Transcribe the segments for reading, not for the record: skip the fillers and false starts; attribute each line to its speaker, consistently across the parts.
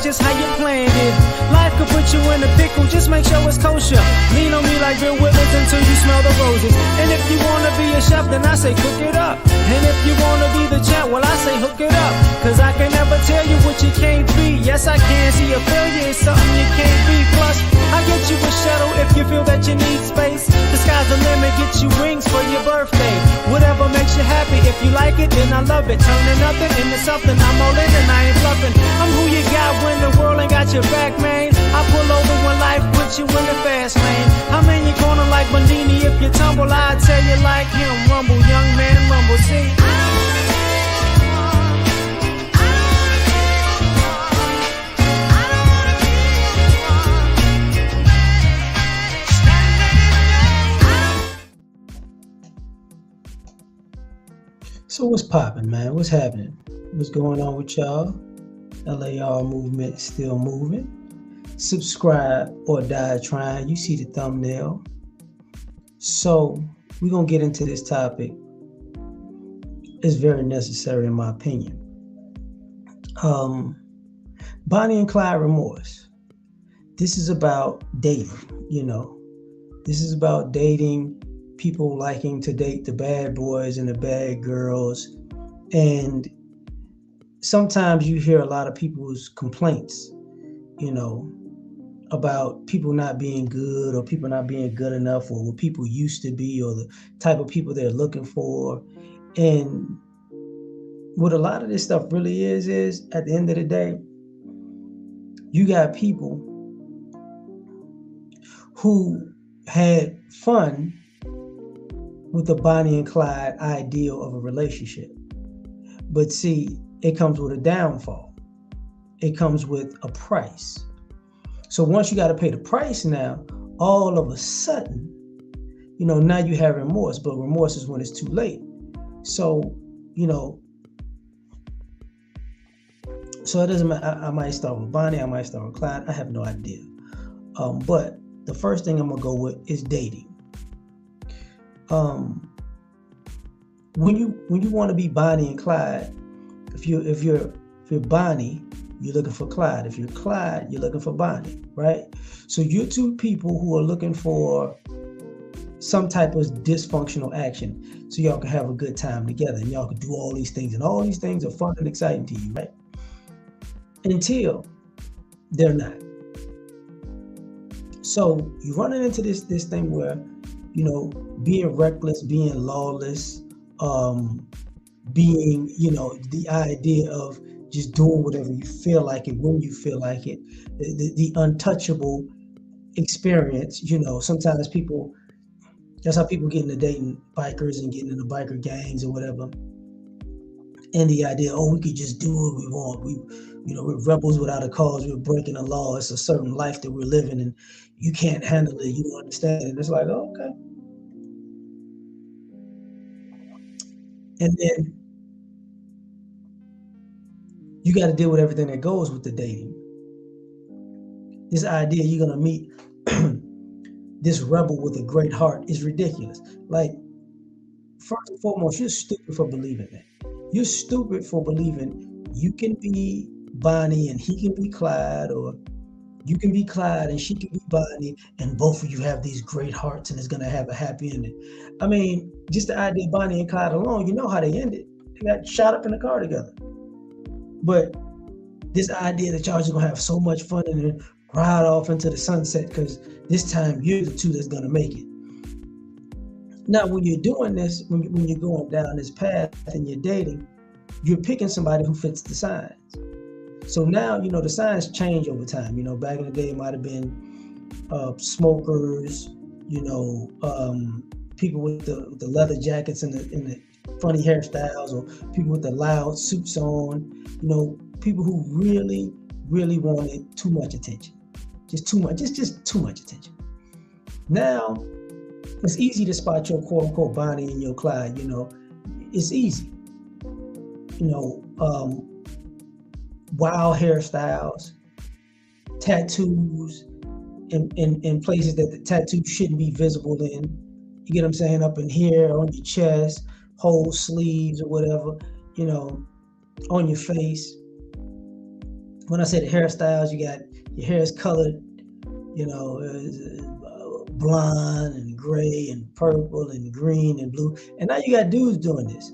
Speaker 1: just how you planned it. Life could put you in a pickle, just make sure it's kosher. Lean on me like Bill Withers until you smell the roses. And if you wanna be a chef, then I say cook it up. And if you wanna be the champ, well I say hook it up. Cause I can never tell you what you can't be. Yes I can, see a failure is something you can't be. Plus, I get you a shuttle if you feel that you need space. The sky's the limit, get you wings for your birthday. Whatever makes you happy, if you like it, then I love it. Turning nothing into something, I'm all in and I ain't bluffing. I'm who you got when the world ain't got your back, man. I pull over when life puts you in the fast lane. I'm in your corner like Bandini, if you tumble, I tell you like him. Rumble, young man, rumble, see.
Speaker 2: So what's popping, man? What's happening? What's going on with y'all? L.A.R. movement still moving. Subscribe or die trying. You see the thumbnail. So we're going to get into this topic. It's very necessary in my opinion. Bonnie and Clyde Remorse. This is about dating, you know. This is about dating, people liking to date the bad boys and the bad girls. And sometimes you hear a lot of people's complaints, you know, about people not being good or people not being good enough or what people used to be or the type of people they're looking for. And what a lot of this stuff really is at the end of the day, you got people who had fun with the Bonnie and Clyde ideal of a relationship. But see, it comes with a downfall. It comes with a price. So once you got to pay the price now, all of a sudden, you know, now you have remorse, but remorse is when it's too late. So, you know, so it doesn't matter. I might start with Bonnie, I might start with Clyde. I have no idea. But the first thing I'm gonna go with is dating. When you want to be Bonnie and Clyde, if you're Bonnie, you're looking for Clyde. If you're Clyde, you're looking for Bonnie, right? So you're two people who are looking for some type of dysfunctional action, so y'all can have a good time together, and y'all can do all these things, and all these things are fun and exciting to you, right? Until they're not. So you're running into this thing where, you know, being reckless, being lawless, being, you know, the idea of just doing whatever you feel like it, when you feel like it, the untouchable experience, you know, sometimes people, that's how people get into dating bikers and getting into biker gangs or whatever. And the idea, oh, we could just do what we want. We're rebels without a cause. We're breaking the law. It's a certain life that we're living, and you can't handle it. You don't understand it. It's like, oh, okay. And then you got to deal with everything that goes with the dating. This idea you're going to meet this rebel with a great heart is ridiculous. Like, first and foremost, you're stupid for believing that. You're stupid for believing you can be Bonnie and he can be Clyde, or you can be Clyde and she can be Bonnie, and both of you have these great hearts and it's going to have a happy ending. I mean, just the idea of Bonnie and Clyde alone, you know how they ended. They got shot up in the car together. But this idea that y'all just going to have so much fun and then ride off into the sunset because this time you're the two that's going to make it. Now, when you're doing this, when you're going down this path and you're dating, you're picking somebody who fits the signs. So now, you know, the signs change over time. You know, back in the day, it might have been smokers, you know, people with the leather jackets and the funny hairstyles, or people with the loud suits on, you know, people who really, really wanted too much attention. Just too much, just too much attention. Now, it's easy to spot your quote unquote Bonnie and your Clyde, you know, it's easy. You know, wild hairstyles, tattoos in places that the tattoo shouldn't be visible in. You get what I'm saying? Up in here, on your chest, whole sleeves or whatever, you know, on your face. when I say the hairstyles, you got your hair is colored, blonde and gray and purple and green and blue, and now you got dudes doing this.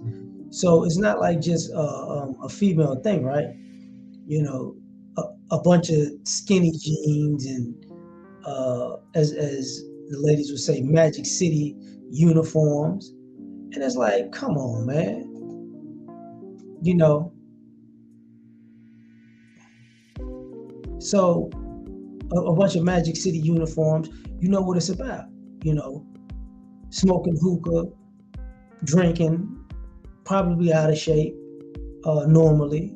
Speaker 2: So it's not like just a female thing, right? A bunch of skinny jeans and as the ladies would say, Magic City uniforms, and it's like, come on, man, So a bunch of Magic City uniforms, you know what it's about, smoking hookah, drinking, probably out of shape, normally,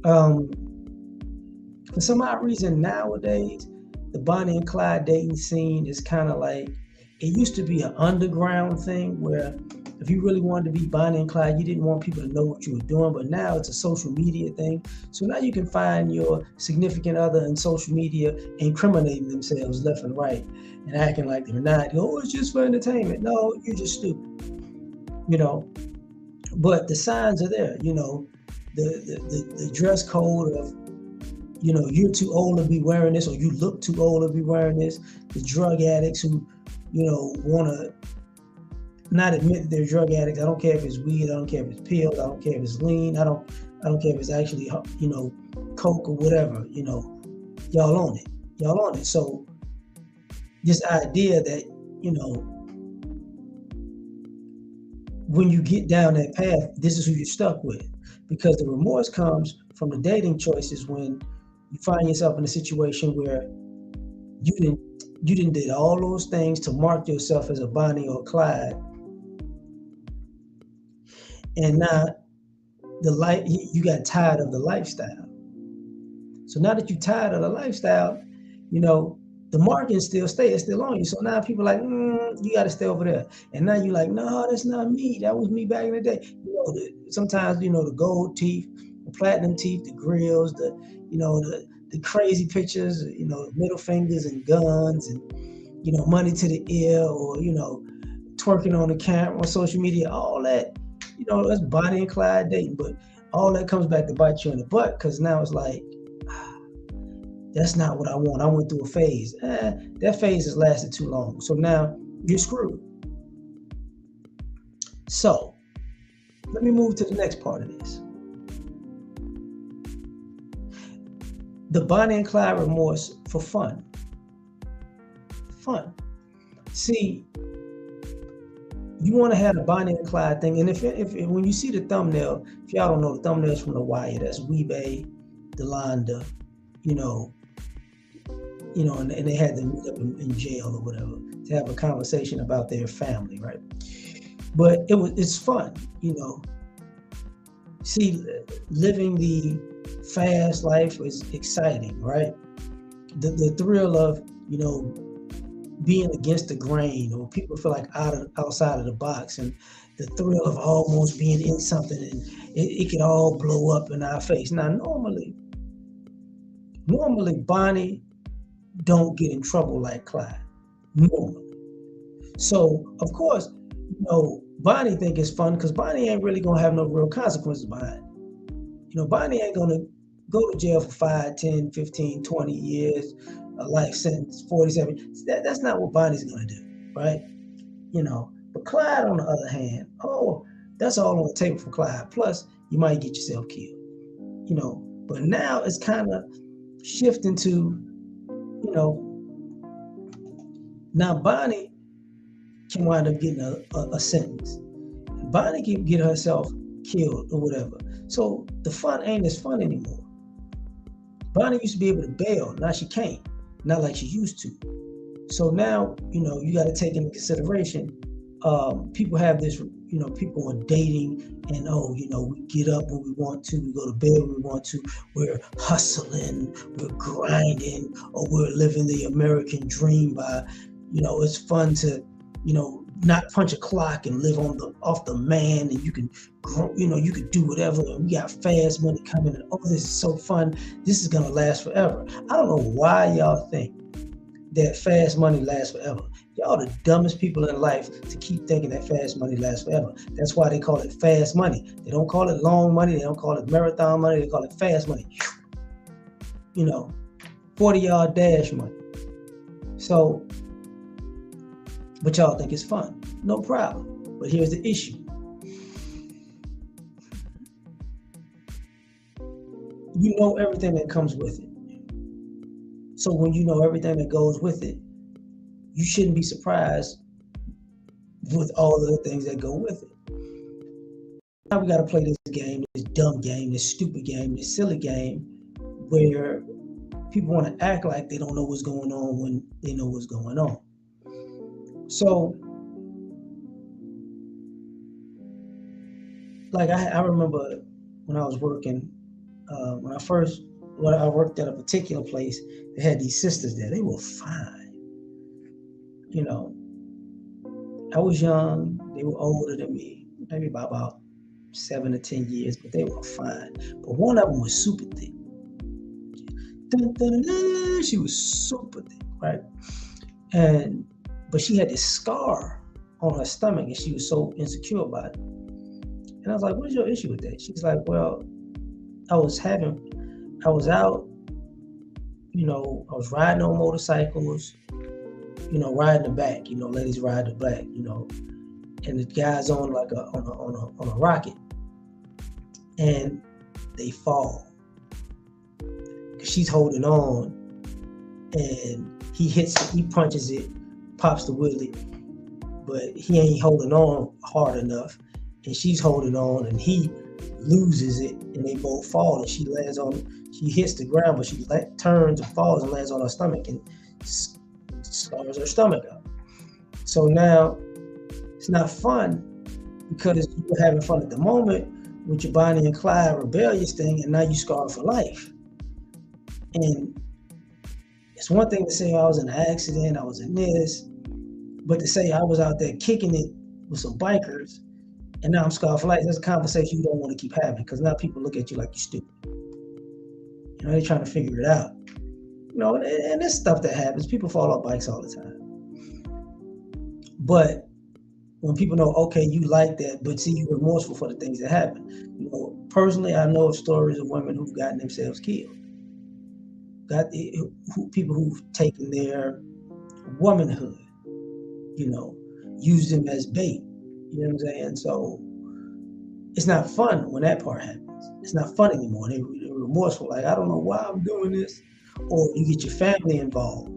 Speaker 2: For some odd reason nowadays, the Bonnie and Clyde dating scene is kind of like, it used to be an underground thing where if you really wanted to be Bonnie and Clyde, you didn't want people to know what you were doing, but now it's a social media thing. So now you can find your significant other in social media incriminating themselves left and right and acting like they're not. Oh, it's just for entertainment. No, you're just stupid. But the signs are there, the dress code of, you're too old to be wearing this, or you look too old to be wearing this. The drug addicts who, want to not admit that they're drug addicts. I don't care if it's weed. I don't care if it's pills. I don't care if it's lean. I don't care if it's actually, coke or whatever. Y'all own it. Y'all own it. So this idea that, when you get down that path, this is who you're stuck with, because the remorse comes from the dating choices when you find yourself in a situation where you didn't did all those things to mark yourself as a Bonnie or Clyde, and now you got tired of the lifestyle. So now that you're tired of the lifestyle, the marking still stays, it's still on you. So now people are like, you got to stay over there. And now you're like, no, that's not me. That was me back in the day. Sometimes, the gold teeth, the platinum teeth, the grills, the crazy pictures, middle fingers and guns and, money to the ear, or, twerking on the camera on social media, all that, that's Bonnie and Clyde dating. But all that comes back to bite you in the butt, because now it's like, that's not what I want. I went through a phase. That phase has lasted too long. So now you're screwed. So let me move to the next part of this. The Bonnie and Clyde remorse for fun. Fun. See, you want to have the Bonnie and Clyde thing. And if when you see the thumbnail, if y'all don't know, the thumbnail's from The Wire. That's Weebay, Delonda, and they had to meet up in jail or whatever to have a conversation about their family, right? But it's fun, See, living the fast life is exciting, right? The thrill of, being against the grain, or people feel like outside of the box, and the thrill of almost being in something and it could all blow up in our face. Now, normally Bonnie don't get in trouble like Clyde, normally. So, of course, Bonnie think it's fun because Bonnie ain't really gonna have no real consequences behind it. Bonnie ain't gonna go to jail for 5, 10, 15, 20 years, a life sentence, 47. That's not what Bonnie's gonna do, right? But Clyde, on the other hand, that's all on the table for Clyde. Plus, you might get yourself killed, But now it's kind of shifting to, now Bonnie can wind up getting a sentence. Bonnie can get herself killed or whatever. So the fun ain't as fun anymore. Bonnie used to be able to bail. Now she can't. Not like she used to. So now, you got to take into consideration, people have this, people are dating and, we get up when we want to, we go to bed when we want to, we're hustling, we're grinding, or we're living the American dream by, it's fun to, not punch a clock and live off the man, and you can grow, you can do whatever, and we got fast money coming, and this is so fun, this is gonna last forever. I don't know why y'all think that fast money lasts forever. Y'all the dumbest people in life to keep thinking that fast money lasts forever. That's why they call it fast money. They don't call it long money. They don't call it marathon money. They call it fast money. 40-yard dash money. So, but y'all think it's fun. No problem. But here's the issue. You know everything that comes with it. So when you know everything that goes with it, you shouldn't be surprised with all of the things that go with it. Now we got to play this game, this dumb game, this stupid game, this silly game, where people want to act like they don't know what's going on when they know what's going on. So, like I remember when I was working, when I worked at a particular place, they had these sisters there. They were fine. I was young. They were older than me, maybe by about 7 or 10 years, but they were fine. But one of them was super thick. She was super thick, right? But she had this scar on her stomach, and she was so insecure about it. And I was like, "What is your issue with that?" She's like, "Well, I was out, I was riding on motorcycles, riding the back, ladies ride the back, and the guy's on like on a rocket, and they fall. She's holding on, and he punches it, pops the wheelie, but he ain't holding on hard enough, and she's holding on, and he loses it, and they both fall, and she hits the ground, but she turns and falls and lands on her stomach and scars her stomach up. So now it's not fun because you were having fun at the moment with your Bonnie and Clyde rebellious thing, and now you scarred for life. And it's one thing to say I was in an accident, I was in this, but to say I was out there kicking it with some bikers and now I'm scarred for life, that's a conversation you don't want to keep having because now people look at you like you're stupid. They're trying to figure it out. And there's stuff that happens. People fall off bikes all the time. But when people know, okay, you like that, but see, you're remorseful for the things that happen. Personally, I know of stories of women who've gotten themselves killed. People who've taken their womanhood, used them as bait. You know what I'm saying? So it's not fun when that part happens. It's not fun anymore. They're remorseful. Like, I don't know why I'm doing this. Or you get your family involved.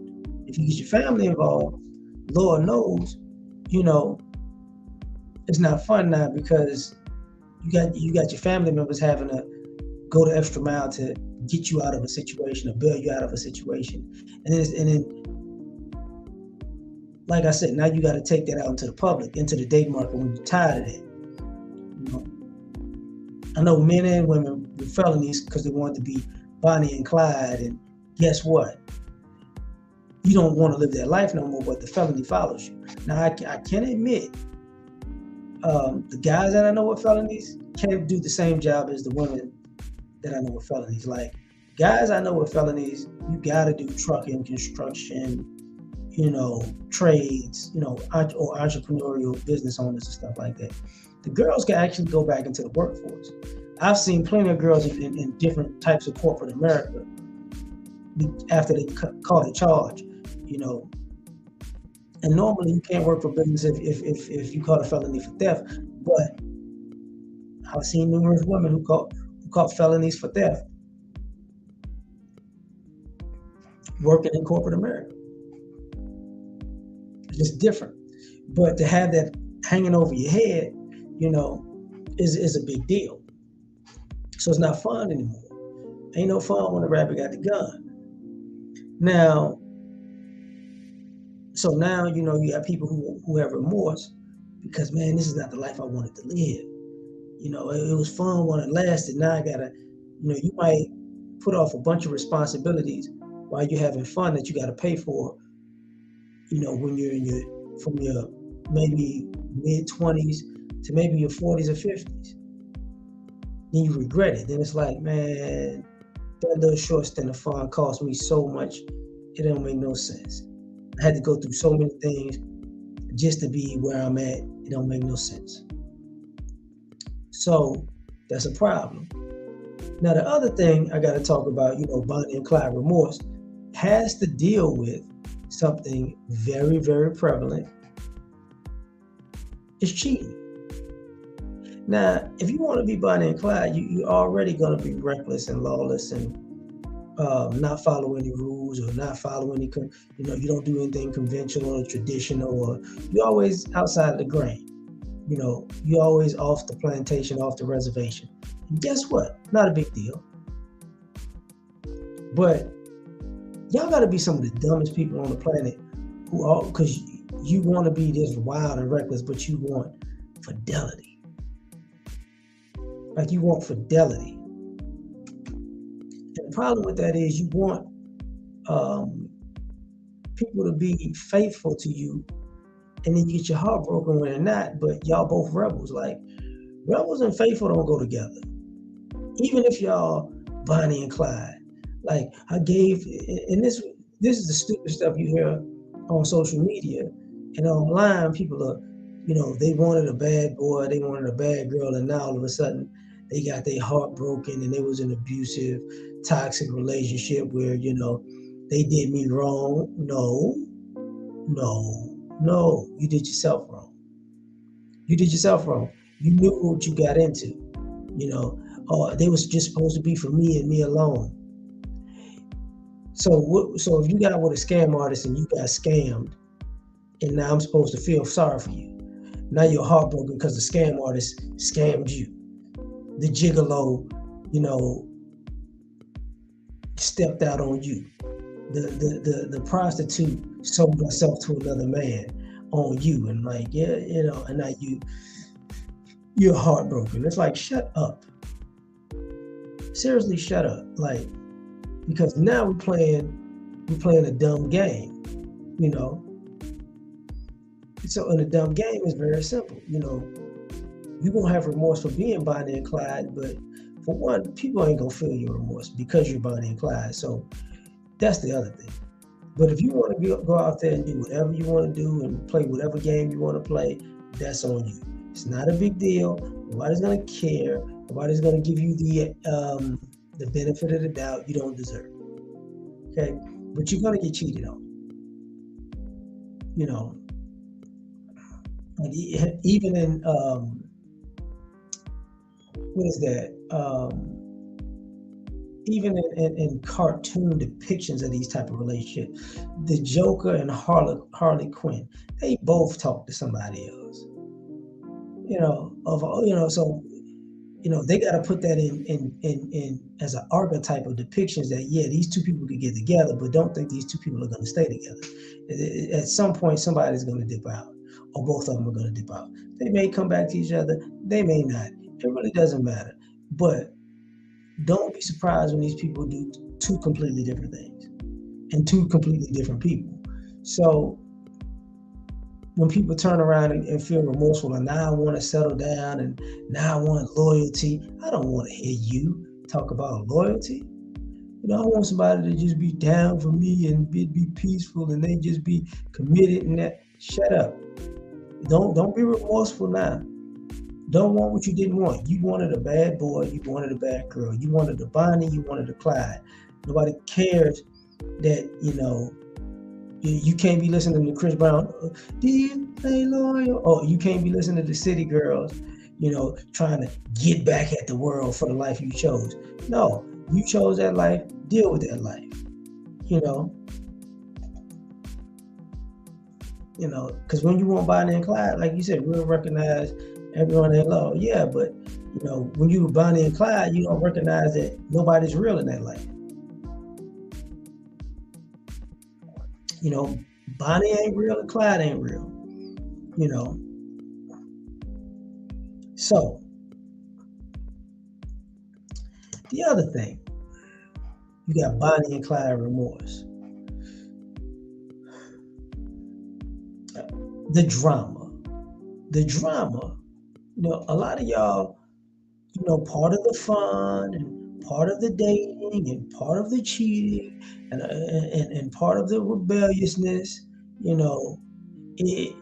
Speaker 2: If you get your family involved, Lord knows, it's not fun now because you got your family members having to go the extra mile to get you out of a situation or bail you out of a situation. And then like I said, now you got to take that out into the public, into the dating market when you're tired of that. I know men and women with felonies because they want to be Bonnie and Clyde, and guess what? You don't want to live that life no more, but the felony follows you. Now, I can admit, the guys that I know with felonies can't do the same job as the women that I know with felonies. Like, guys I know with felonies, you got to do trucking, construction, trades, or entrepreneurial business owners and stuff like that. The girls can actually go back into the workforce. I've seen plenty of girls in different types of corporate America after they caught a charge, And normally you can't work for business if you caught a felony for theft. But I've seen numerous women who caught felonies for theft working in corporate America. It's just different. But to have that hanging over your head, is a big deal. So it's not fun anymore. Ain't no fun when the rabbit got the gun. Now, you have people who have remorse because, man, this is not the life I wanted to live. It was fun when it lasted. Now I gotta, you might put off a bunch of responsibilities while you're having fun that you gotta pay for, when you're from your maybe mid-20s to maybe your 40s or 50s. Then you regret it. Then it's like, man, that little short stint of fun cost me so much, it don't make no sense. I had to go through so many things just to be where I'm at. It don't make no sense. So that's a problem. Now, the other thing I got to talk about, Bonnie and Clyde remorse has to deal with something very, very prevalent. It's cheating. Now, if you want to be Bonnie and Clyde, you're already going to be reckless and lawless and not follow any rules or not follow any, you don't do anything conventional or traditional, or you're always outside of the grain. You're always off the plantation, off the reservation. And guess what? Not a big deal. But y'all got to be some of the dumbest people on the planet because you want to be this wild and reckless, but you want fidelity. Like you want fidelity. And the problem with that is you want people to be faithful to you, and then you get your heart broken when they're not, but y'all both rebels. Like, rebels and faithful don't go together. Even if y'all Bonnie and Clyde. Like, and this is the stupid stuff you hear on social media and online. People are, they wanted a bad boy, they wanted a bad girl, and now all of a sudden they got their heart broken and it was an abusive, toxic relationship where, they did me wrong. No, you did yourself wrong. You did yourself wrong. You knew what you got into, they was just supposed to be for me and me alone. So if you got with a scam artist and you got scammed, and now I'm supposed to feel sorry for you. Now you're heartbroken because the scam artist scammed you. The gigolo, stepped out on you. The prostitute sold herself to another man on you, and and now you're heartbroken. It's like, shut up. Seriously, shut up. Like, because now we're playing a dumb game, So, and the dumb game is very simple. You're gonna have remorse for being Bonnie and Clyde, but for one, people ain't gonna feel your remorse because you're Bonnie and Clyde. So that's the other thing. But if you want to go out there and do whatever you want to do and play whatever game you want to play, that's on you. It's not a big deal. Nobody's gonna care. Nobody's gonna give you the benefit of the doubt you don't deserve. Okay, but you're gonna get cheated on. Even in what is that? Even in cartoon depictions of these type of relationships, the Joker and Harley Quinn, they both talk to somebody else. So they got to put that in as an archetype of depictions that, yeah, these two people could get together, but don't think these two people are going to stay together. At some point, somebody's going to dip out, or both of them are going to dip out. They may come back to each other, they may not. It really doesn't matter. But don't be surprised when these people do two completely different things and two completely different people. So when people turn around and feel remorseful and now I want to settle down and now I want loyalty, I don't want to hear you talk about loyalty. I want somebody to just be down for me and be peaceful and they just be committed and that. Shut up. Don't be remorseful now. Don't want what you didn't want. You wanted a bad boy, you wanted a bad girl, you wanted a Bonnie, you wanted a Clyde. Nobody cares that, you can't be listening to Chris Brown, do you play loyal? Or you can't be listening to the City Girls, trying to get back at the world for the life you chose. No, you chose that life, deal with that life, because when you want Bonnie and Clyde, like you said, we'll recognize everyone they love. Yeah, but when you Bonnie and Clyde, you don't recognize that nobody's real in that life. Bonnie ain't real and Clyde ain't real. So the other thing, you got Bonnie and Clyde remorse. The drama. A lot of y'all, part of the fun and part of the dating and part of the cheating and part of the rebelliousness you know, it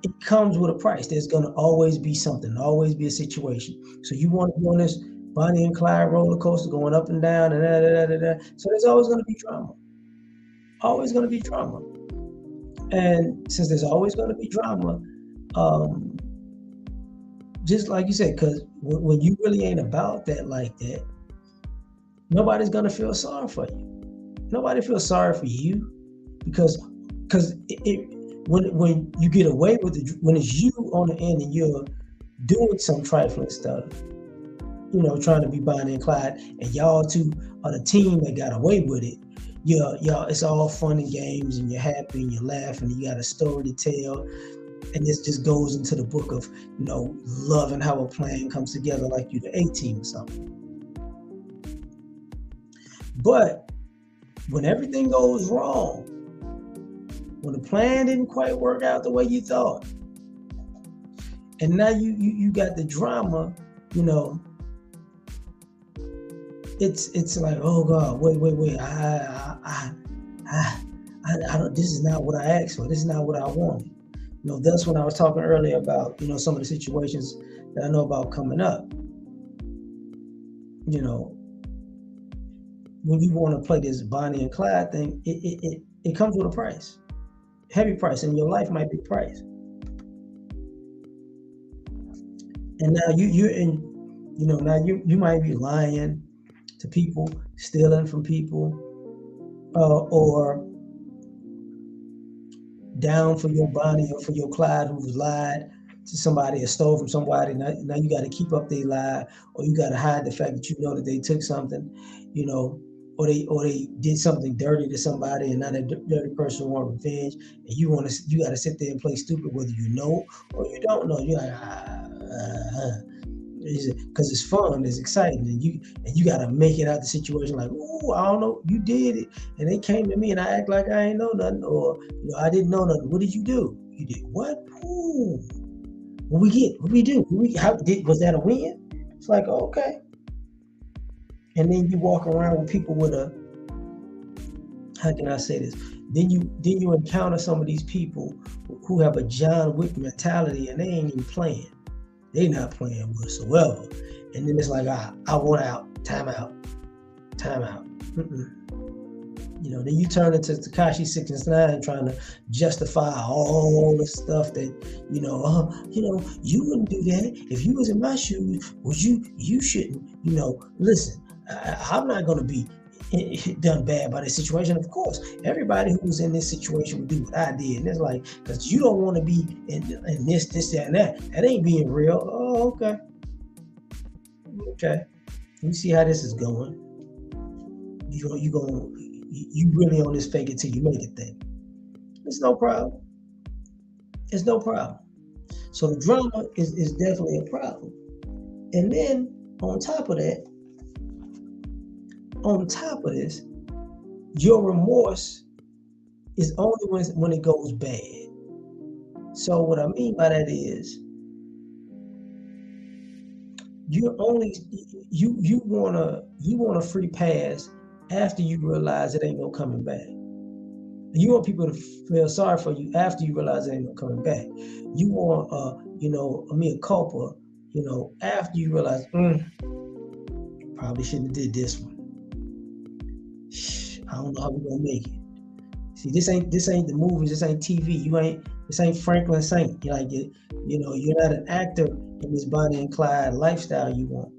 Speaker 2: it comes with a price. There's gonna always be something, always be a situation. So you want to go on this Bonnie and Clyde roller coaster going up and down and da, da, da, da, da. So there's always gonna be drama. Always gonna be drama. And since there's always gonna be drama, um, just like you said, because when you really ain't about that like that, nobody's gonna feel sorry for you. Nobody feels sorry for you because when you get away with it, when it's you on the end and you're doing some trifling stuff, trying to be Bonnie and Clyde, and y'all two are the team that got away with it. Y'all, it's all fun and games, and you're happy and you're laughing, and you got a story to tell, and this just goes into the book of love and how a plan comes together, like you the A team or something. But when everything goes wrong, when the plan didn't quite work out the way you thought, and now you got the drama, it's like, oh God, wait, I don't. This is not what I asked for. This is not what I wanted. That's when I was talking earlier about some of the situations that I know about coming up. When you want to play this Bonnie and Clyde thing, it comes with a price, heavy price, and your life might be priced. And now you're in, now you might be lying to people, stealing from people, or down for your Bonnie or for your Clyde who's lied to somebody or stole from somebody. Now you got to keep up their lie, or you got to hide the fact that that they took something, or they did something dirty to somebody, and now that dirty person want revenge, and you got to sit there and play stupid whether you know or you don't know. You're like, because it's fun, it's exciting, and you got to make it out the situation like, oh, I don't know, you did it, and they came to me and I act like I ain't know nothing, or I didn't know nothing. What did you do? You did what? Ooh, what we do? Was that a win? It's like, okay. And then you walk around with people with how can I say this? Then you encounter some of these people who have a John Wick mentality, and they ain't even playing. They not playing whatsoever. And then it's like, I want out, time out. Then you turn into Tekashi 6ix9ine trying to justify all the stuff that, you wouldn't do that. If you was in my shoes, you shouldn't, listen, I'm not going to be done bad by this situation. Of course, everybody who was in this situation would do what I did. And it's like, because you don't want to be in this, that, and that. That ain't being real. Oh, okay. Let me see how this is going. You really on this fake it till you make it thing. It's no problem. So the drama is definitely a problem. And then on top of this, your remorse is only when it goes bad. So what I mean by that is, you want a free pass after you realize it ain't no coming back. You want people to feel sorry for you after you realize it ain't no coming back. You want a mea culpa, after you realize probably shouldn't have did this one. I don't know how we're gonna make it. See, this ain't the movies, this ain't TV, this ain't Franklin Saint. You're not an actor in this Bonnie and Clyde lifestyle you want.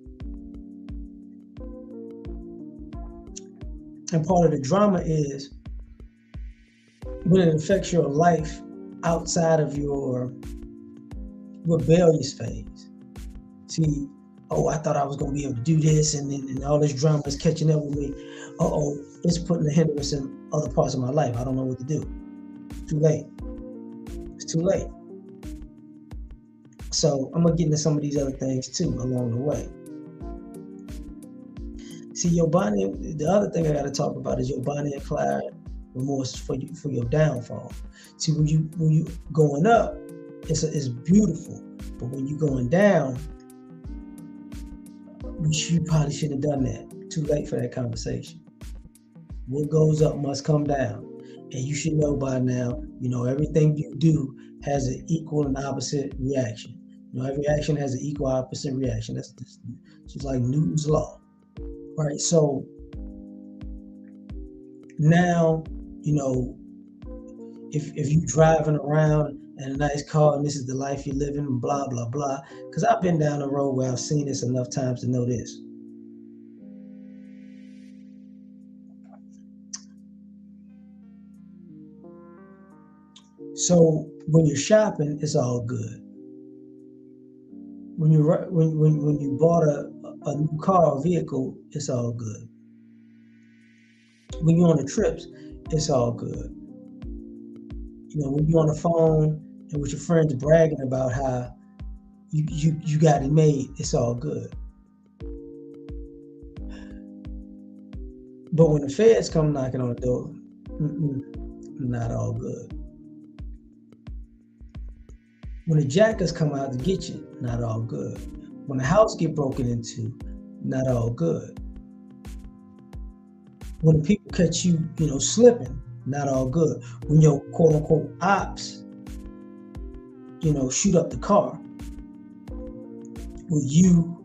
Speaker 2: And part of the drama is when it affects your life outside of your rebellious phase. See, I thought I was going to be able to do this, and all this drama is catching up with me. It's putting a hindrance in other parts of my life. I don't know what to do. Too late. It's too late. So I'm going to get into some of these other things too along the way. See, the other thing I got to talk about is your Bonnie and Clyde remorse for your downfall. See, when you going up, it's beautiful, but when you going down, you probably shouldn't have done that. Too late for that conversation. What goes up must come down. And you should know by now, everything you do has an equal and opposite reaction. Every action has an equal opposite reaction. That's just like Newton's law, right? So now, if you driving around in a nice car and this is the life you're living, blah, blah, blah. Because I've been down the road where I've seen this enough times to know this. So when you're shopping, it's all good. When you bought a new car or vehicle, it's all good. When you're on the trips, it's all good. When you're on the phone and with your friends bragging about how you got it made, it's all good. But when the feds come knocking on the door, not all good. When the jackers come out to get you, not all good. When the house get broken into, not all good. When the people catch you, slipping, not all good. When your quote unquote ops, shoot up the car with you,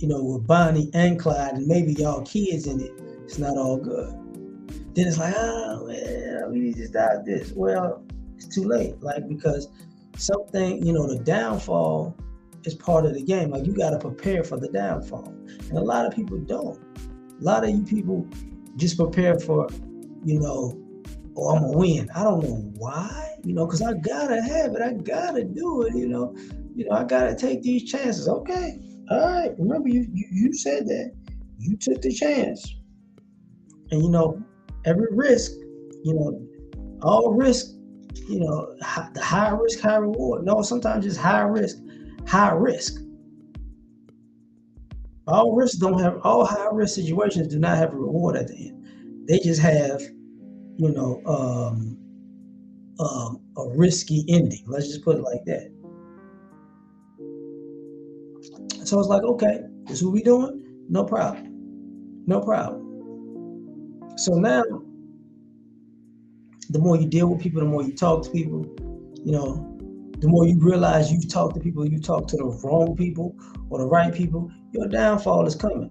Speaker 2: with Bonnie and Clyde and maybe y'all kids in it, it's not all good. Then it's like, we need to stop this. Well, it's too late. Because something, the downfall is part of the game. You got to prepare for the downfall. And a lot of people don't. A lot of you people just prepare for, I'm going to win. I don't know why, because I got to have it. I got to do it, I got to take these chances. Okay. All right. Remember, you said that. You took the chance. And, every risk, all risk, the high risk, high reward. No, sometimes it's high risk, high risk. All high risk situations do not have a reward at the end. They just have, a risky ending. Let's just put it like that. So it's like, okay, this is what we doing? No problem. No problem. So now, the more you deal with people, the more you talk to people, the more you realize you've talked to people, you talk to the wrong people or the right people, your downfall is coming.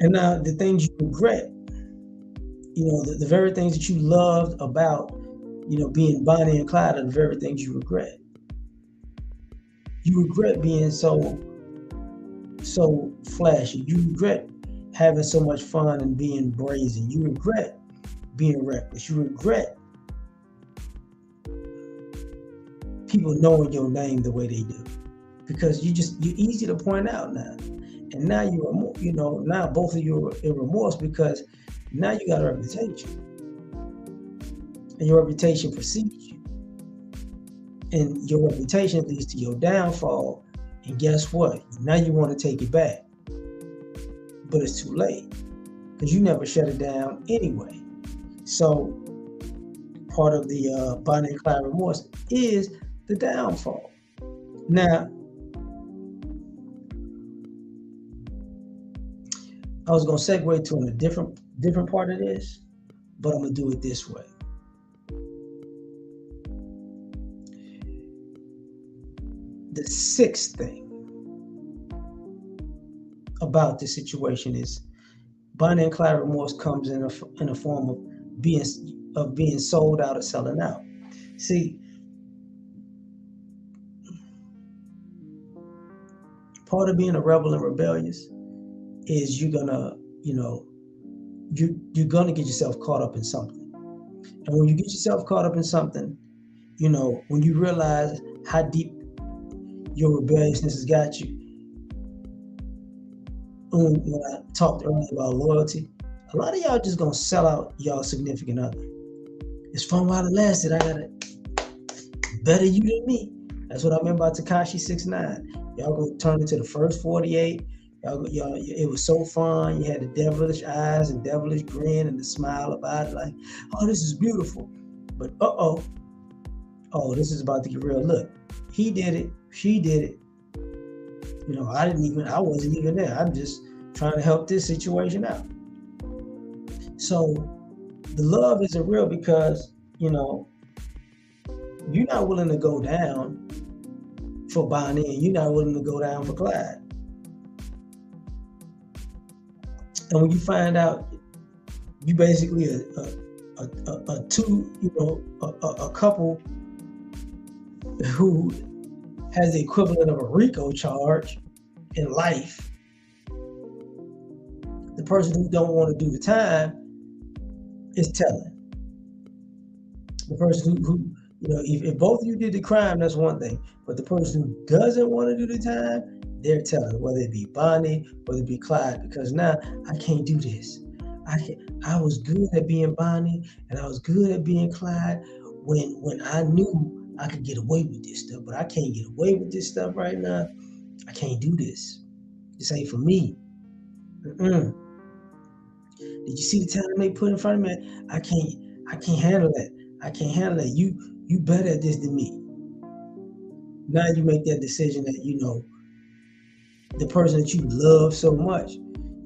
Speaker 2: And now the things you regret, the very things that you loved about, being Bonnie and Clyde are the very things you regret. You regret being so flashy. You regret having so much fun and being brazen. You regret being reckless. You regret people knowing your name the way they do, because you're easy to point out now. And now now both of you are in remorse because now you got a reputation, and your reputation precedes you, and your reputation leads to your downfall. And guess what? Now you want to take it back, but it's too late because you never shut it down anyway. So part of the Bonnie and Clyde remorse is the downfall. Now, I was going to segue to a different part of this, but I'm going to do it this way. The sixth thing about this situation is Bonnie and Clyde remorse comes in a form of being sold out or selling out. See, part of being a rebel and rebellious is you're gonna get yourself caught up in something. And when you get yourself caught up in something, when you realize how deep your rebelliousness has got you. When I talked earlier about loyalty, a lot of y'all just gonna sell out y'all significant other. It's fun while it lasted. I got it. Better you than me. That's what I remember about Tekashi 6ix9ine. Y'all gonna turn into the first 48. Y'all, it was so fun. You had the devilish eyes and devilish grin and the smile about it, like, oh, this is beautiful. But oh, this is about to get real. Look, he did it. She did it. I wasn't even there. I'm just trying to help this situation out. So the love isn't real because, you know, you're not willing to go down for Bonnie and you're not willing to go down for Clyde. And when you find out you basically a two, you know, a couple who has the equivalent of a RICO charge in life, the person who don't want to do the time is telling. The person who you know, if both of you did the crime, that's one thing. But the person who doesn't want to do the time, they're telling, whether it be Bonnie, whether it be Clyde, because now I can't do this. I was good at being Bonnie and I was good at being Clyde when I knew I could get away with this stuff, but I can't get away with this stuff right now. I can't do this. This ain't for me. Mm-mm. Did you see the time they put in front of me? I can't handle that. I can't handle that. You better at this than me. Now you make that decision that, you know, the person that you love so much,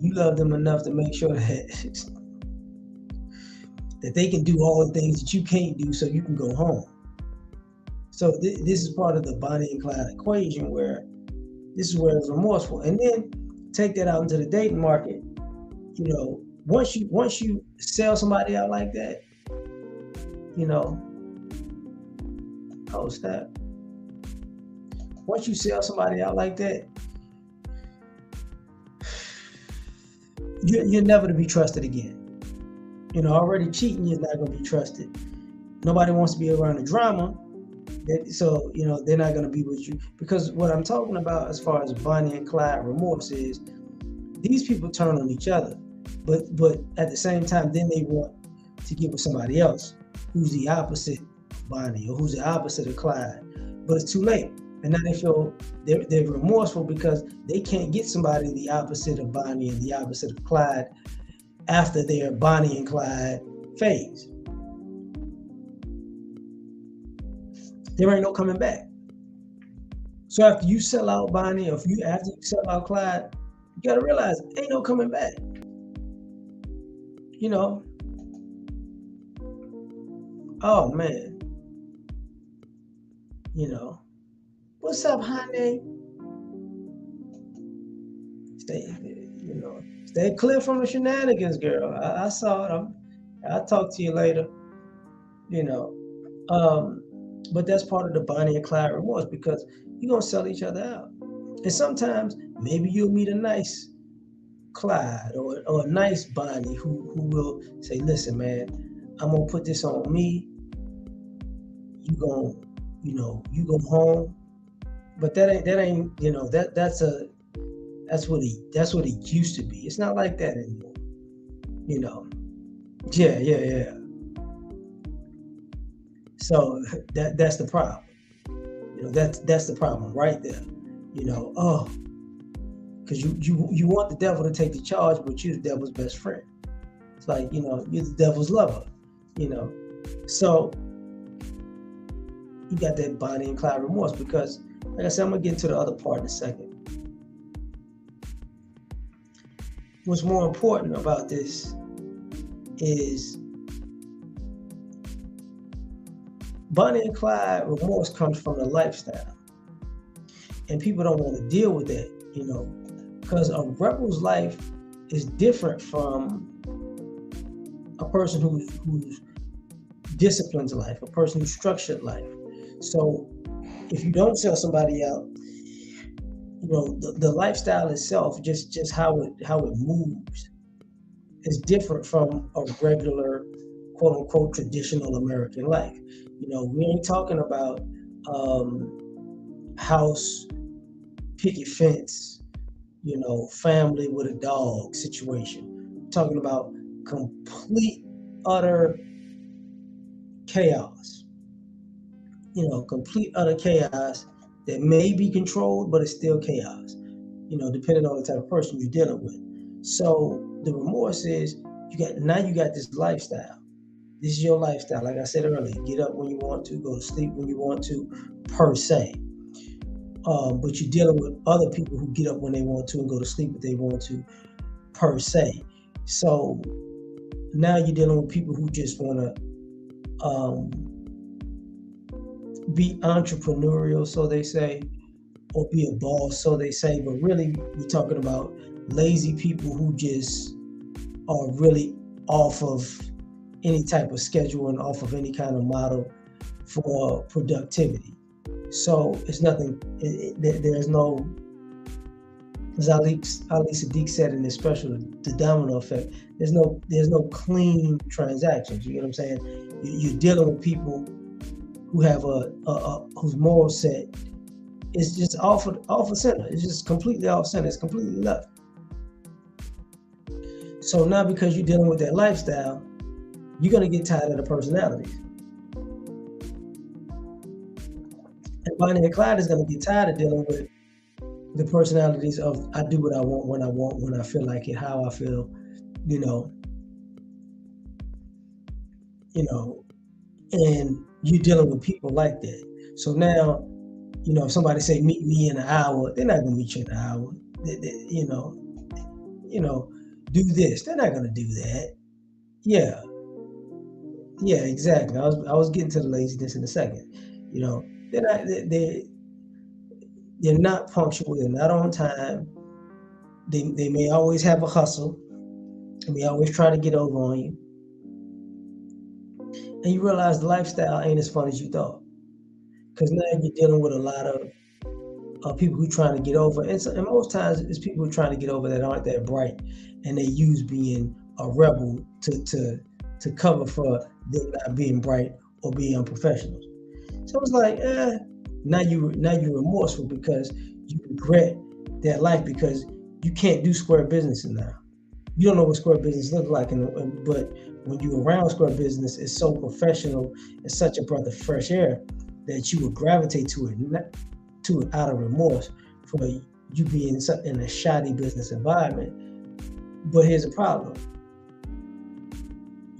Speaker 2: you love them enough to make sure that that they can do all the things that you can't do so you can go home. So this is part of the Bonnie and Clyde equation, where this is where it's remorseful. And then take that out into the dating market. You know, once you sell somebody out like that, you know, oh snap. Once you sell somebody out like that, you're never to be trusted again. You know, already cheating, you're not going to be trusted. Nobody wants to be around the drama. So, you know, they're not going to be with you. Because what I'm talking about as far as Bonnie and Clyde remorse is, these people turn on each other. But at the same time, then they want to get with somebody else who's the opposite of Bonnie or who's the opposite of Clyde. But it's too late. And now they feel they're remorseful because they can't get somebody the opposite of Bonnie and the opposite of Clyde after their Bonnie and Clyde phase. There ain't no coming back. So after you sell out Bonnie, or after you sell out Clyde, you gotta realize ain't no coming back. You know. Oh man. You know. What's up, honey? Stay clear from the shenanigans, girl. I saw it. I'll talk to you later. You know. But that's part of the Bonnie and Clyde remorse, because you're gonna sell each other out. And sometimes maybe you'll meet a nice Clyde or a nice Bonnie who will say, listen, man, I'm gonna put this on me. You go home. But that ain't you know, that's what it used to be. It's not like that anymore. You know. Yeah. So that's the problem. You know, that's the problem right there. You know, because you want the devil to take the charge, but you're the devil's best friend. It's like, you know, you're the devil's lover. You know, so you got that Bonnie and Clyde remorse, because, like I said, I'm gonna get into the other part in a second. What's more important about this is Bonnie and Clyde remorse comes from the lifestyle. And people don't want to deal with that, you know, because a rebel's life is different from a person who's disciplines life, a person who's structured life. So if you don't sell somebody out, you know, the lifestyle itself, just how it moves, is different from a regular, quote unquote, traditional American life. You know, we ain't talking about house, picket fence, you know, family with a dog situation. We're talking about complete, utter chaos. You know, complete, utter chaos that may be controlled, but it's still chaos. You know, depending on the type of person you're dealing with. So the remorse is you got this lifestyle. This is your lifestyle. Like I said earlier, get up when you want to, go to sleep when you want to, per se. But you're dealing with other people who get up when they want to and go to sleep when they want to, per se. So Now you're dealing with people who just want to be entrepreneurial, so they say, or be a boss, so they say, but really we're talking about lazy people who just are really off of any type of schedule and off of any kind of model for productivity. So it's nothing, there's no, as Ali Sadiq said in his special, the domino effect, there's no clean transactions. You get what I'm saying? You're dealing with people who have whose moral set is just off of center. It's just completely off center. It's completely left. So now because you're dealing with that lifestyle, you're gonna get tired of the personalities. And Bonnie and Clyde is gonna get tired of dealing with the personalities of I do what I want, when I feel like it, how I feel, you know, and you're dealing with people like that. So now, if somebody say meet me in an hour, they're not gonna meet you in an hour. Do this. They're not gonna do that. Yeah, exactly. I was getting to the laziness in a second. They're not. They're not punctual. They're not on time. They may always have a hustle. They may always try to get over on you. And you realize the lifestyle ain't as fun as you thought. Because now you're dealing with a lot of people who trying to get over. And most times it's people who are trying to get over that aren't that bright. And they use being a rebel to cover for them not being bright or being unprofessional. So it's like, now you're remorseful because you regret that life because you can't do square business now. You don't know what square business looks like, but when you're around square business, it's so professional, it's such a breath of fresh air that you would gravitate to it out of remorse for you being in a shoddy business environment. But here's the problem: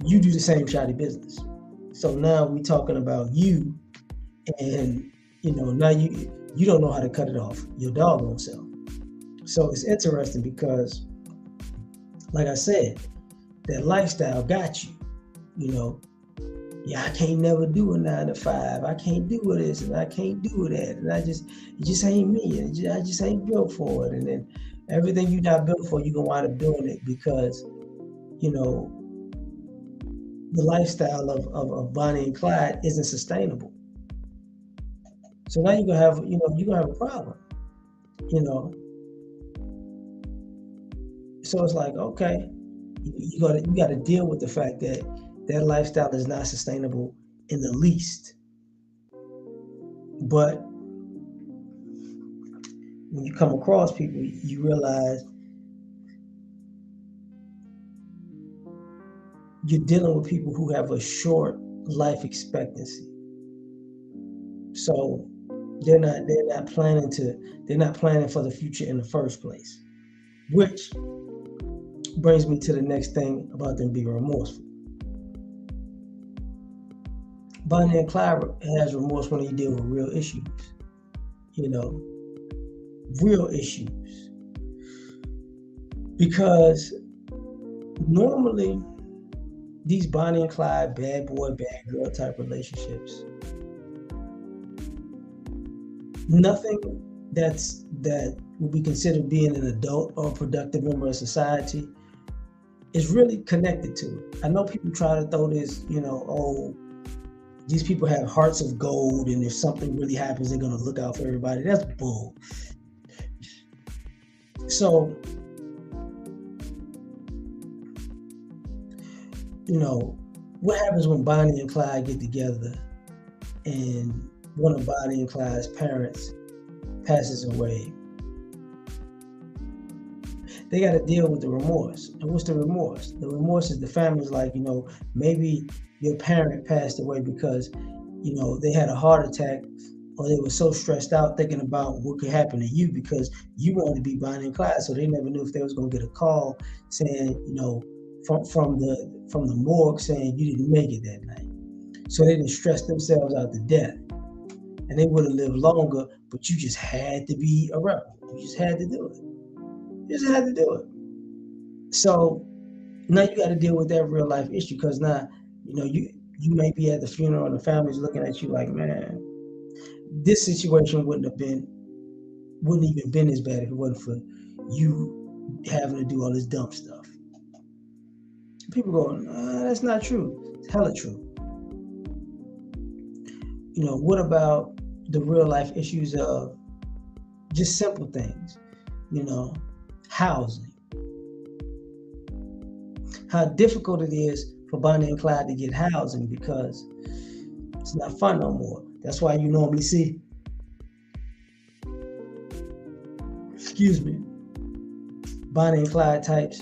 Speaker 2: you do the same shoddy business. So now we're talking about you, and now you don't know how to cut it off your doggone self. So it's interesting because, like I said, that lifestyle got you. I can't never do a 9 to 5. I can't do this and I can't do that, and it just ain't me. I just ain't built for it. And then everything you're not built for, you're gonna wind up doing it because the lifestyle of Bonnie and Clyde isn't sustainable. So now you're gonna have a problem. So it's like, okay, you got to deal with the fact that lifestyle is not sustainable in the least. But when you come across people, you realize you're dealing with people who have a short life expectancy. So they're not planning for the future in the first place. Which brings me to the next thing about them being remorseful. Bonnie and Clyde has remorse when they deal with real issues. Real issues. Because normally these Bonnie and Clyde, bad boy, bad girl type relationships, nothing that would be considered being an adult or a productive member of society is really connected to it. I know people try to throw this, these people have hearts of gold, and if something really happens, they're gonna look out for everybody. That's bull. So, what happens when Bonnie and Clyde get together and one of Bonnie and Clyde's parents passes away? They got to deal with the remorse. And what's the remorse? The remorse is the family's like, maybe your parent passed away because, they had a heart attack, or they were so stressed out thinking about what could happen to you because you wanted to be Bonnie and Clyde. So they never knew if they was going to get a call saying, from the morgue saying you didn't make it that night. So they didn't stress themselves out to death. And they would have lived longer, but you just had to be around. You just had to do it. So Now you got to deal with that real life issue, because now, you may be at the funeral and the family's looking at you like, man, this situation wouldn't even been as bad if it wasn't for you having to do all this dumb stuff. People go, that's not true. It's hella true. What about the real life issues of just simple things? Housing. How difficult it is for Bonnie and Clyde to get housing, because it's not fun no more. That's why you normally see, Bonnie and Clyde types.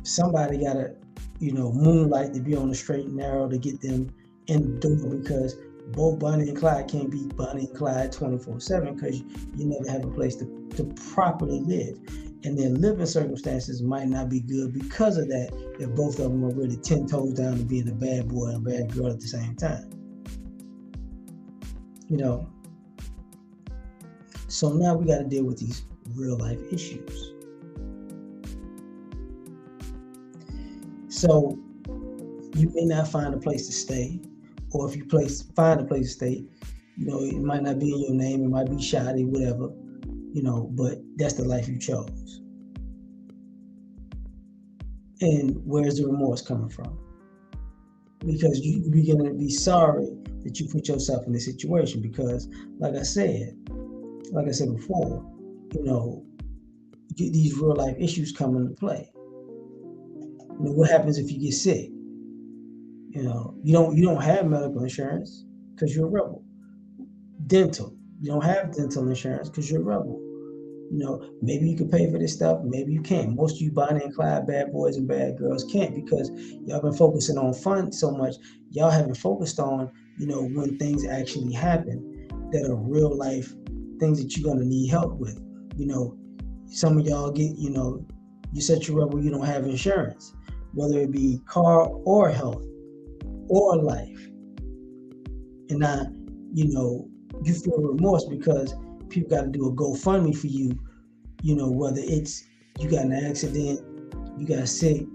Speaker 2: Somebody gotta, moonlight to be on the straight and narrow to get them in the door, because both Bonnie and Clyde can't be Bonnie and Clyde 24/7, because you never have a place to properly live. And their living circumstances might not be good because of that, if both of them are really 10 toes down to being a bad boy and a bad girl at the same time. So now we got to deal with these real life issues. So you may not find a place to stay, or if you find a place to stay, it might not be in your name, it might be shoddy, whatever, but that's the life you chose. And where's the remorse coming from? Because you begin to be sorry that you put yourself in this situation, because like I said before, these real life issues come into play. What happens if you get sick? You don't have medical insurance because you're a rebel. Dental, you don't have dental insurance because you're a rebel. Maybe you can pay for this stuff, maybe you can't. Most of you Bonnie and Clyde bad boys and bad girls can't, because y'all been focusing on fun so much. Y'all haven't focused on, when things actually happen that are real life things that you're gonna need help with. Some of y'all get, you set your rebel, you don't have insurance, whether it be car or health or life. And now, you feel remorse because people got to do a GoFundMe for you, whether it's you got an accident, you got sick,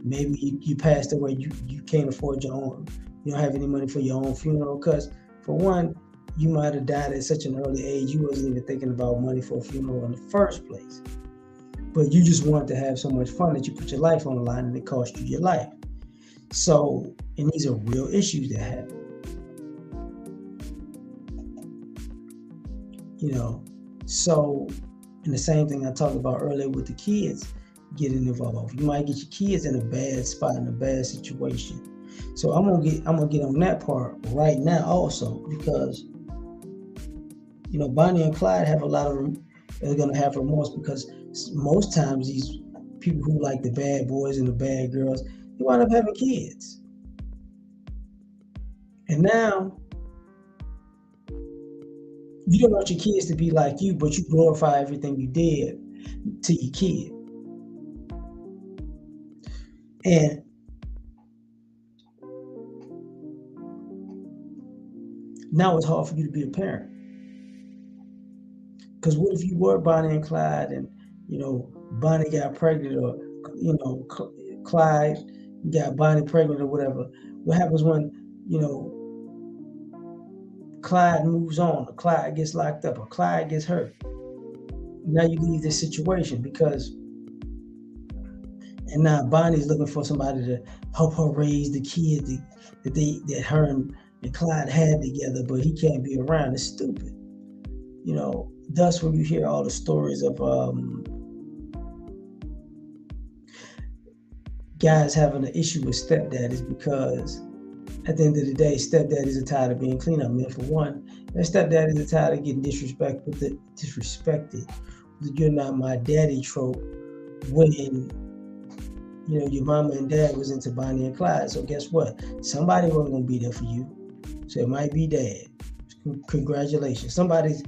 Speaker 2: maybe you passed away, you can't afford your own, you don't have any money for your own funeral, because for one, you might have died at such an early age, you wasn't even thinking about money for a funeral in the first place. But you just wanted to have so much fun that you put your life on the line, and it cost you your life. So, and these are real issues that happen. So, and the same thing I talked about earlier with the kids getting involved. You might get your kids in a bad spot, in a bad situation. So I'm gonna get on that part right now also, because Bonnie and Clyde have they're gonna have remorse, because most times these people who like the bad boys and the bad girls, they wind up having kids. And now you don't want your kids to be like you, but you glorify everything you did to your kid. And now it's hard for you to be a parent. Because what if you were Bonnie and Clyde, and Bonnie got pregnant, or Clyde got Bonnie pregnant or whatever? What happens when Clyde moves on, or Clyde gets locked up, or Clyde gets hurt? Now you leave this situation, and now Bonnie's looking for somebody to help her raise the kid that her and Clyde had together, but he can't be around. It's stupid. Thus when you hear all the stories of guys having an issue with stepdaddies, because at the end of the day, stepdaddies are tired of being cleanup men. For one, their stepdaddies are tired of getting disrespected. The "you're not my daddy" trope, when your mama and dad was into Bonnie and Clyde. So guess what? Somebody wasn't gonna be there for you. So it might be dad. Congratulations. Somebody's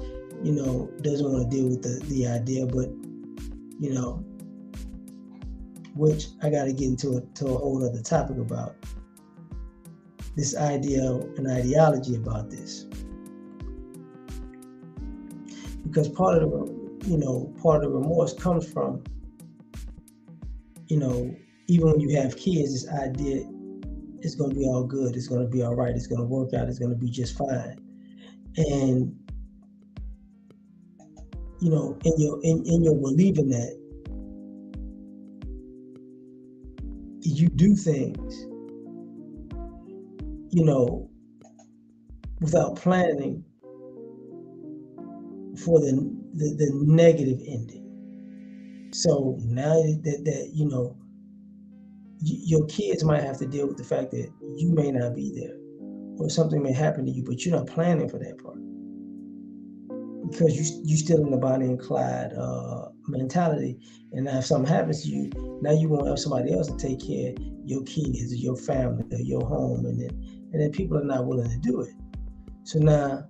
Speaker 2: doesn't want to deal with the idea, but which I got to get into a whole other topic about this idea and ideology about this, because part of the remorse comes from you know, even when you have kids, this idea it's going to be all good, it's going to be all right, it's going to work out, it's going to be just fine. And you know, in your believing that, you do things, you know, without planning for the negative ending. So now that you know, your kids might have to deal with the fact that you may not be there, or something may happen to you, but you're not planning for that part, because you still in the Bonnie and Clyde mentality. And now if something happens to you, now you want to have somebody else to take care of your kids or your family or your home, and then people are not willing to do it. So now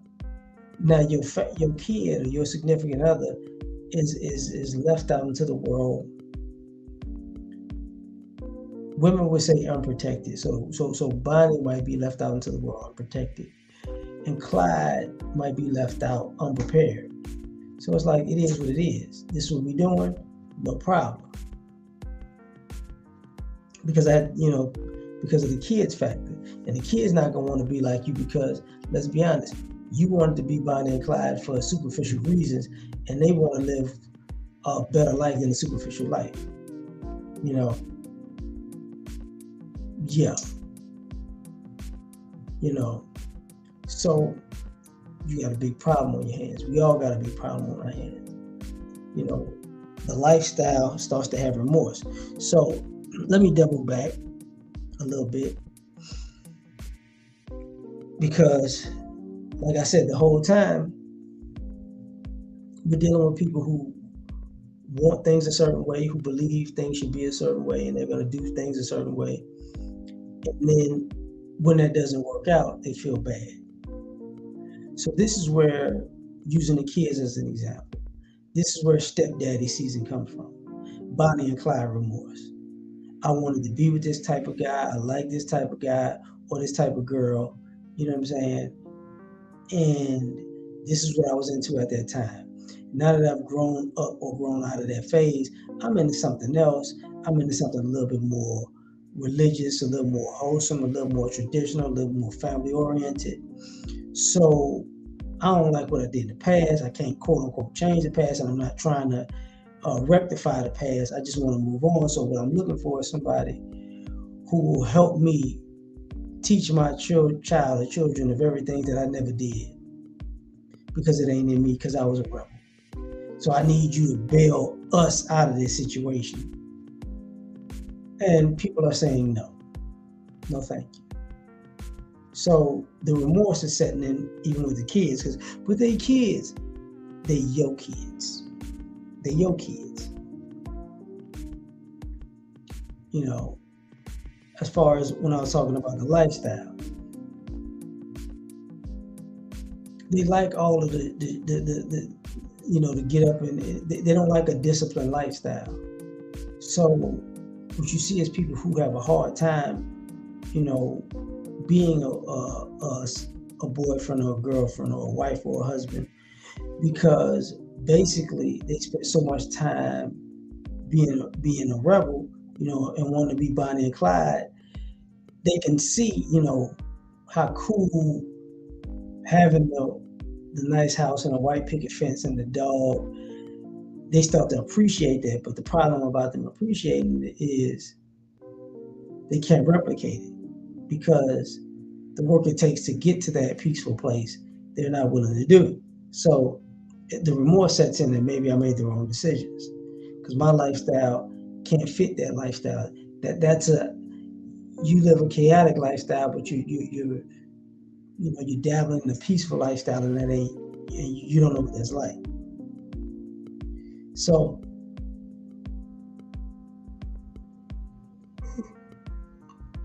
Speaker 2: your kid or your significant other is left out into the world. Women would say unprotected. So Bonnie might be left out into the world unprotected, and Clyde might be left out unprepared. So it's like, it is what it is. This is what we're doing, no problem. Because because of the kids factor. And the kid's not gonna want to be like you, because let's be honest, you wanted to be Bonnie and Clyde for superficial reasons, and they want to live a better life than a superficial life. You know. Yeah. You know. So you got a big problem on your hands. We all got a big problem on our hands. You know, the lifestyle starts to have remorse. So let me double back a little bit, because like I said, the whole time we're dealing with people who want things a certain way, who believe things should be a certain way, and they're going to do things a certain way. And then when that doesn't work out, they feel bad. So this is where, using the kids as an example, this is where stepdaddy season comes from. Bonnie and Clyde remorse. I wanted to be with this type of guy. I like this type of guy or this type of girl. You know what I'm saying? And this is what I was into at that time. Now that I've grown up or grown out of that phase, I'm into something else. I'm into something a little bit more religious, a little more wholesome, a little more traditional, a little more family oriented. So I don't like what I did in the past. I can't quote unquote change the past, and I'm not trying to rectify the past. I just want to move on. So what I'm looking for is somebody who will help me teach my child or children of everything that I never did, because it ain't in me, because I was a rebel. So I need you to bail us out of this situation. And people are saying no thank you. So the remorse is setting in even with the kids, because with their kids, they're your kids. They're your kids. You know, as far as when I was talking about the lifestyle, they like all of the to get up, and they don't like a disciplined lifestyle. So what you see is people who have a hard time, being a boyfriend or a girlfriend or a wife or a husband, because basically they spend so much time being a rebel, and wanting to be Bonnie and Clyde. They can see, how cool having the nice house and a white picket fence and the dog. They start to appreciate that, but the problem about them appreciating it is they can't replicate it, because the work it takes to get to that peaceful place, they're not willing to do. So the remorse sets in that maybe I made the wrong decisions, because my lifestyle can't fit that lifestyle. You live a chaotic lifestyle, but you're dabbling in a peaceful lifestyle, and you don't know what that's like. So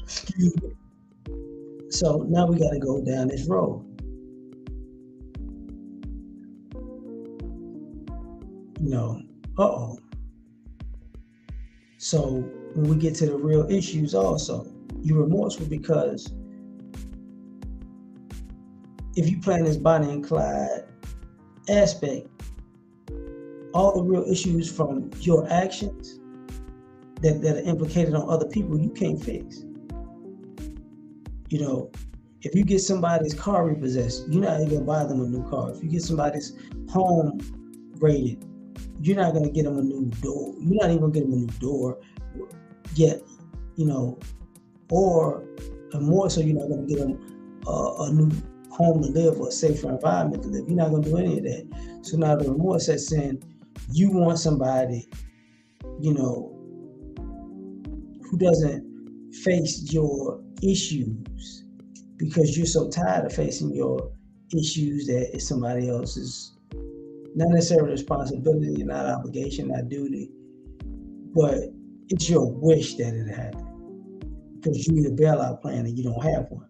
Speaker 2: excuse me. So now we got to go down this road. So when we get to the real issues, also, you're remorseful because if you plan this Bonnie and Clyde aspect, all the real issues from your actions that are implicated on other people, you can't fix. You know, if you get somebody's car repossessed, you're not even gonna buy them a new car. If you get somebody's home raided, you're not gonna get them a new door. You're not even gonna get them a new door yet, you know, or more so, you're not gonna get them a new home to live or a safer environment to live. You're not gonna do any of that. So now the remorse sets in. You want somebody, you know, who doesn't face your issues because you're so tired of facing your issues that it's somebody else's, not necessarily responsibility, not obligation, not duty, but it's your wish that it happen because you need a bailout plan and you don't have one.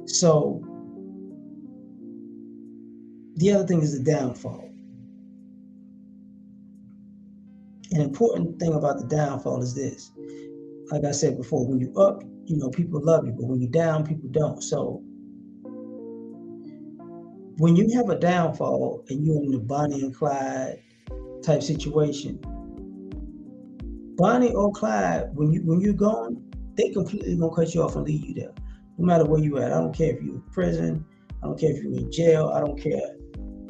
Speaker 2: So the other thing is the downfall. An important thing about the downfall is this. Like I said before, when you're up, you know, people love you, but when you're down, people don't. So when you have a downfall and you're in the Bonnie and Clyde type situation, Bonnie or Clyde, when you're gone, they completely gonna cut you off and leave you there. No matter where you at. I don't care if you're in prison, I don't care if you're in jail, I don't care,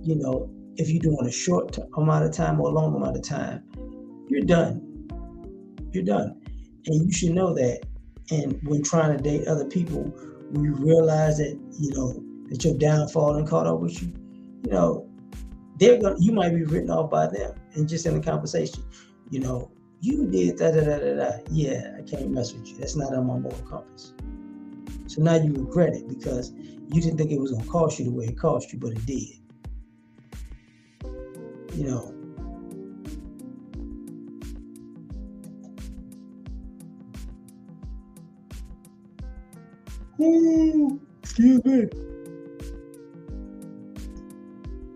Speaker 2: you know, if you're doing a short amount of time or a long amount of time. You're done. You're done. And you should know that. And when trying to date other people, when you realize that, you know, that your downfall and caught up with you, you know, you might be written off by them. And just in the conversation, you know, you did da da da da da. Yeah, I can't mess with you. That's not on my moral compass. So now you regret it because you didn't think it was gonna cost you the way it cost you, but it did. You know. Excuse me.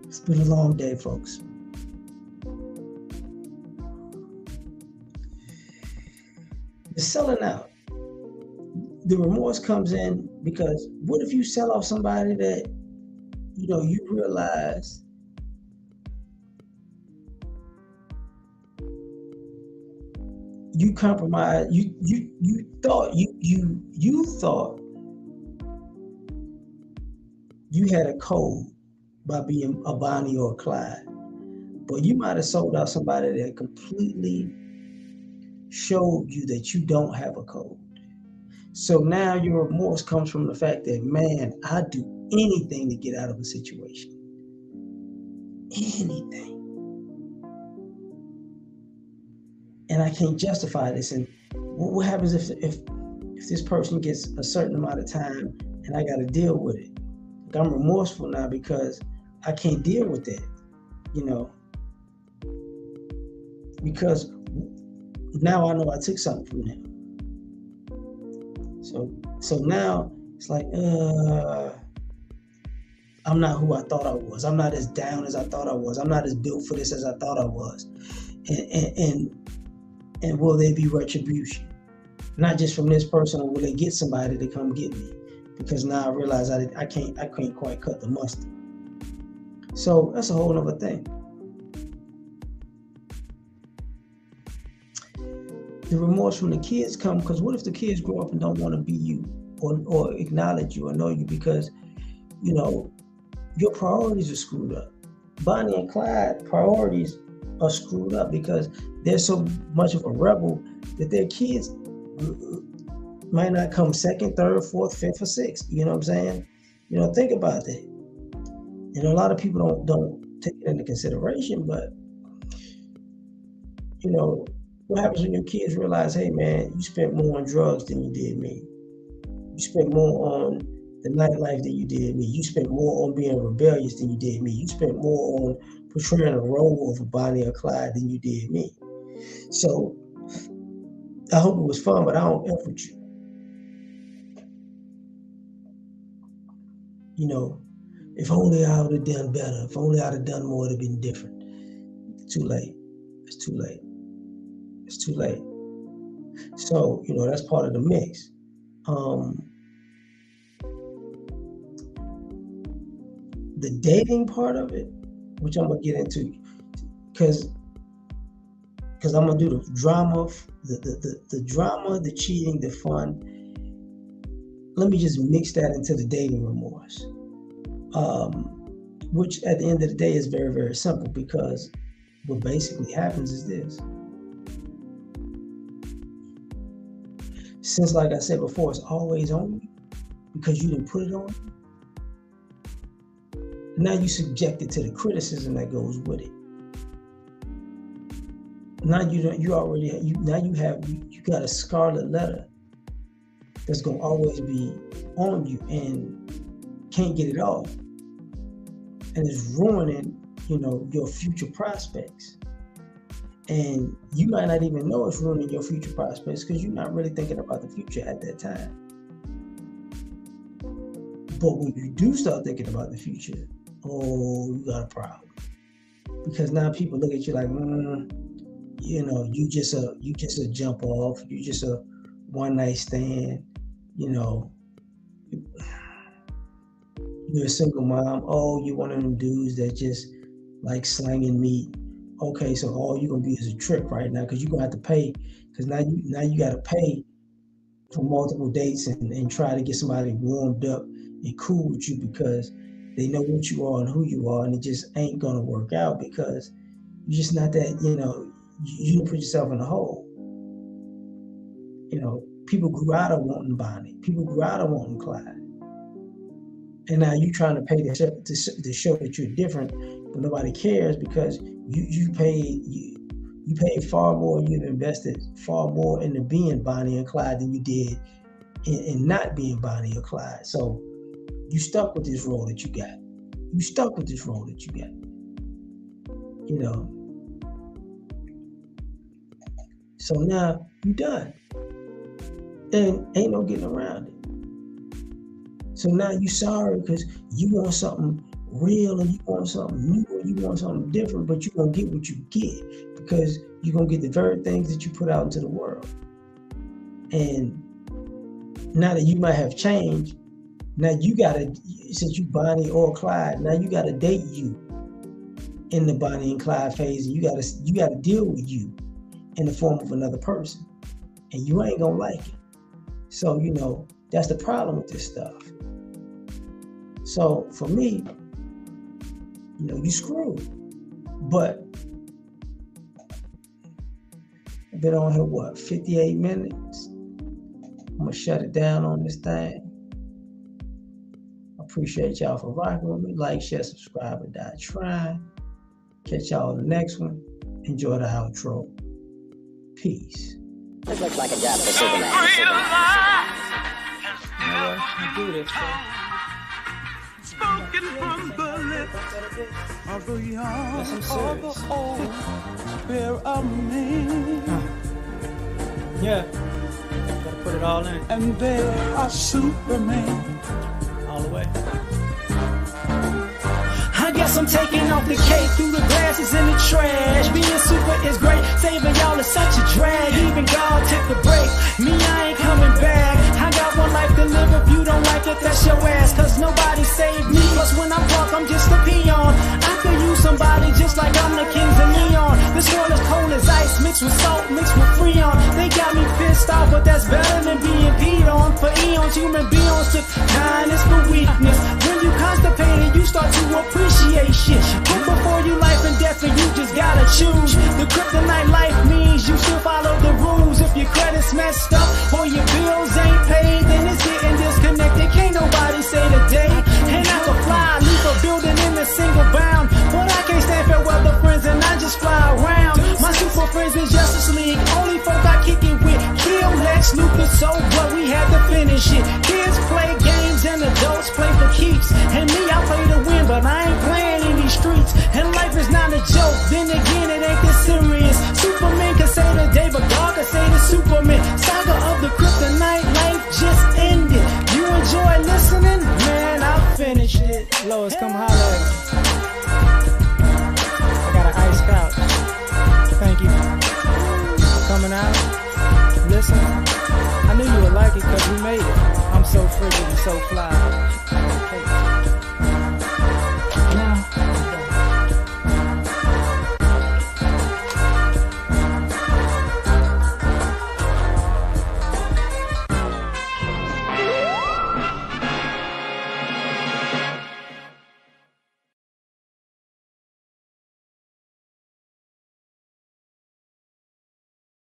Speaker 2: It's been a long day, folks. The selling out. The remorse comes in because what if you sell off somebody that, you know, you realize you compromised, you thought you had a code by being a Bonnie or a Clyde, but you might have sold out somebody that completely showed you that you don't have a code. So now your remorse comes from the fact that, man, I'd do anything to get out of a situation. Anything. And I can't justify this. And what happens if this person gets a certain amount of time and I got to deal with it? Like, I'm remorseful now because I can't deal with that, you know, because now I know I took something from them. So now it's like, I'm not who I thought I was. I'm not as down as I thought I was. I'm not as built for this as I thought I was. And will there be retribution? Not just from this person, or will they get somebody to come get me? Because now I realize I can't quite cut the mustard. So that's a whole other thing. The remorse from the kids come because what if the kids grow up and don't want to be you or acknowledge you or know you because, you know, your priorities are screwed up. Bonnie and Clyde priorities are screwed up because they're so much of a rebel that their kids might not come second, third, fourth, fifth, or sixth. You know what I'm saying? You know, think about that. And a lot of people don't take it into consideration, but, you know, what happens when your kids realize, hey man, you spent more on drugs than you did me. You spent more on the nightlife than you did me. You spent more on being rebellious than you did me. You spent more on portraying a role of a Bonnie or Clyde than you did me. So I hope it was fun, but I don't F with you. You know, if only I would have done better. If only I'd have done more, it'd have been different. It's too late. It's too late. It's too late. So, you know, that's part of the mix. The dating part of it, which I'm gonna get into, because because I'm gonna do the drama, the drama, the cheating, the fun. Let me just mix that into the dating remorse, which at the end of the day is very, very simple, because what basically happens is this. Since, like I said before, it's always on you because you didn't put it on you, now you subjected to the criticism that goes with it. Now you got a scarlet letter that's gonna always be on you and can't get it off, and it's ruining, your future prospects. And you might not even know it's ruining your future prospects because you're not really thinking about the future at that time. But when you do start thinking about the future, you got a problem, because now people look at you like, you just a jump off, you just a one night stand, you're a single mom. Oh, you one of them dudes that just like slanging meat. Okay, so all you're gonna be is a trick right now, because you're gonna have to pay, because now you gotta pay for multiple dates and try to get somebody warmed up and cool with you, because they know what you are and who you are, and it just ain't gonna work out because you're just not that, you didn't put yourself in a hole. People grew out of wanting Bonnie, people grew out of wanting Clyde. And now you're trying to pay to show that you're different, but nobody cares because you paid far more, you've invested far more into being Bonnie and Clyde than you did in not being Bonnie or Clyde. So you stuck with this role that you got. So now you done. And ain't no getting around it. So now you sorry because you want something real and you want something new and you want something different, but you're going to get what you get because you're going to get the very things that you put out into the world. And now that you might have changed, now you got to, since you Bonnie or Clyde, now you got to date you in the Bonnie and Clyde phase, and you got to deal with you in the form of another person, and you ain't going to like it. So, that's the problem with this stuff. So for me, you screwed. But I've been on here, 58 minutes? I'm gonna shut it down on this thing. I appreciate y'all for rocking with me. Like, share, subscribe, and die trying. Catch y'all on the next one. Enjoy the outro. Peace.
Speaker 3: This looks like a job for Superman.
Speaker 1: I do this,
Speaker 4: Spoken from the lips of the young or the old, fear of me.
Speaker 1: Yeah, gotta put it all in.
Speaker 4: And they are Superman.
Speaker 1: All the way. I guess I'm taking off the cake through the glasses in the trash. Being super is great, saving y'all is such a drag. Even God took a break, me I ain't coming back. I got one life to live, if you don't like it, that's your ass. Cause nobody saved me, plus when I'm drunk I'm just a peon. I could use somebody just like I'm the kings of neon. This world is cold as ice, mixed with salt, mixed with freon. They got me pissed off, but that's better than being peed on. For eons, human beings took kindness for weakness. When you constipated, you start to appreciate shit. Put before you life and death, and you just gotta choose. The kryptonite life means you still follow the rules. If your credit's messed up or your bills ain't paid, then it's getting disconnected. Can't nobody say the day. And I can fly, leave a building in a single bound, but I can't stand fair weather friends, and I just fly around. My super friends is Justice League. Only folk I kick it with. Kill Lex Luthor, so what? We had to finish it. Kids play games and adults play for keeps. And me, I play to win, but I ain't playing in these streets. And life is not a joke. Then again, it ain't this serious. Superman can say the day, but God can say the Superman. Saga of the kryptonite, life just ended. You enjoy listening? Man, I finished it. Lois, come holler at me. I got an ice couch. Thank you for coming out, listening. I knew you would like it because we made it. I'm so frigid and so fly. Okay.